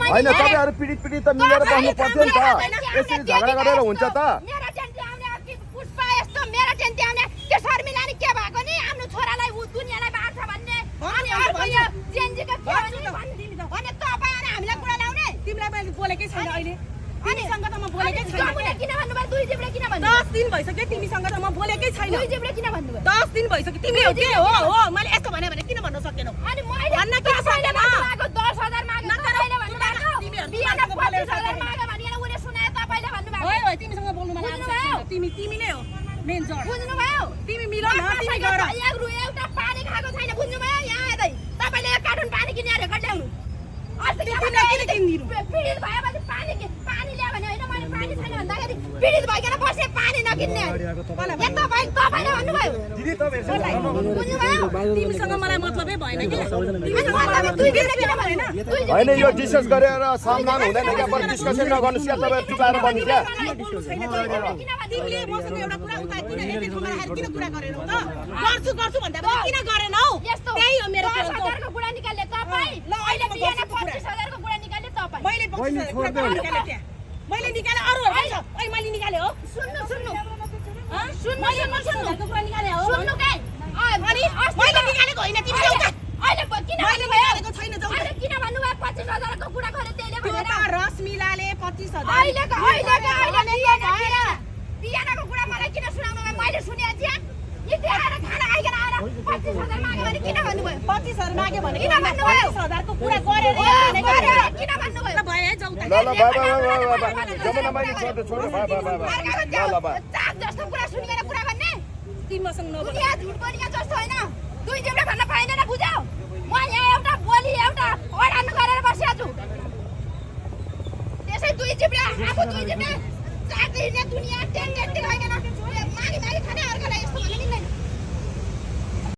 होइन तपाईँहरू पीडित त मिलेर बस्नु पर्थ्यो नि त यसरी झगडा गरेर हुन्छ त मेरो टेन्टी आउने पुष्पा यस्तो मेरो टेन्टी आउने त्यो शर्मिलाले के भएको नि आफ्नो छोरालाई दुनियाँलाई बाँड्छ भन्ने अनि अर्को यो जेन्जीको के भने तपाईँ अनि हामीलाई कुरा ल्याउने तिमीलाई मैले बोलेकै छैन अहिले तिमीसँग त म बोलेकै छैन किन भन्नुभयो दुई जिब्रे किन भन्नु 10 दिन भइसक्यो तिमीसँग त म बोलेकै छैन दुई जिब्रे किन भन्नुभयो 10 दिन भइसक्यो तिमी हो के हो मैले यस्तो भने किन भन्न सकेनौ अनि मैले भन्न किन सकेन 10,000 माग्यो तपाईँले भन्नुभएको बिहान 25,000 माग्यो भनेर उले सुनायो तपाईँले भन्नुभएको ओइ तिमीसँग बोल्नु मलाई लाग्छ तिमी नै हो मेन जड बुझ्नुभयो तिमी मिलो न तिमी गर एउटा पानी खाएको छैन बुझ्नुभयो यहाँ हेर्दै तपाईँले एक कार्टुन पानी किनेर रेकर्ड ल्याउनु तिमीलाई किन किनिदिनु पीडित भएपछि पानी ल्यायो भने होइन मैले पानी छैन भन्दाखेरि पीडित भइकन बसे पानी नकिन्ने तपाईँले भन्नुभयो दिदी तपाईहरु बुझ्नुभयो तिमीसँग मलाई मतलबै भएन के होइन यो डिस्कस गरेर समाधान हुँदैन क्या बरु डिस्कसन नगर्नुस् क्या तपाईहरु चुपाएर बन्नु क्या तिमीले मसँग एउटा कुरा उता किन यति ठाउँमा राखेर किन कुरा गरेनौ त गर्छु भन्दा पनि किन गरेनौ त्यही हो मेरो 10,000 को कुरा निकाल्ने तपाईँ ल अहिले म बिहान गर्छु कुरा 25,000 को कुरा निकाल्ने तपाईँ मैले 25,000 कुरा निकाले त्यहाँ मैले निकाले अरूहरु छ ओइ मैले निकाले हो सुन्नु मैले 25,000 को कुरा निकाले हो सुन्नु के अनि मैले निकालेको होइन तिमी जाऊ अहिले किन मैले निकालेको छैन जाऊ अहिले किन भन्नुभयो 25,000 को कुरा गरे त्यसले त्यो भनेर त रश्मिलाले 25,000 अहिले बिहानको कुरा मलाई किन सुनाउनु भयो मैले सुने थिएँ यति आएर खाना खाइकन आएर 25,000 माग्यो भने किन भन्नुभयो 25,000 माग्यो भने किन भन्नुभयो 25,000 को कुरा गरेर किन भन्नुभयो ल भए जाऊ त ल बाबा जमुना मैले छोड्नु बाबा चाप जस्तो कुरा सुनिकन कुरा गर्ने तिमीसँग नबोल दुनिया झुट बोलेको जस्तो होइन दुई जिब्रे भन्न पाइँदैन बुझ्यौ म यहाँ एउटा बोली एउटा अडान गरेर बसेको छु त्यसै दुई जिब्रे आफू दुई जिब्रे चाक्री हिँड्ने दुनिया टेन्ट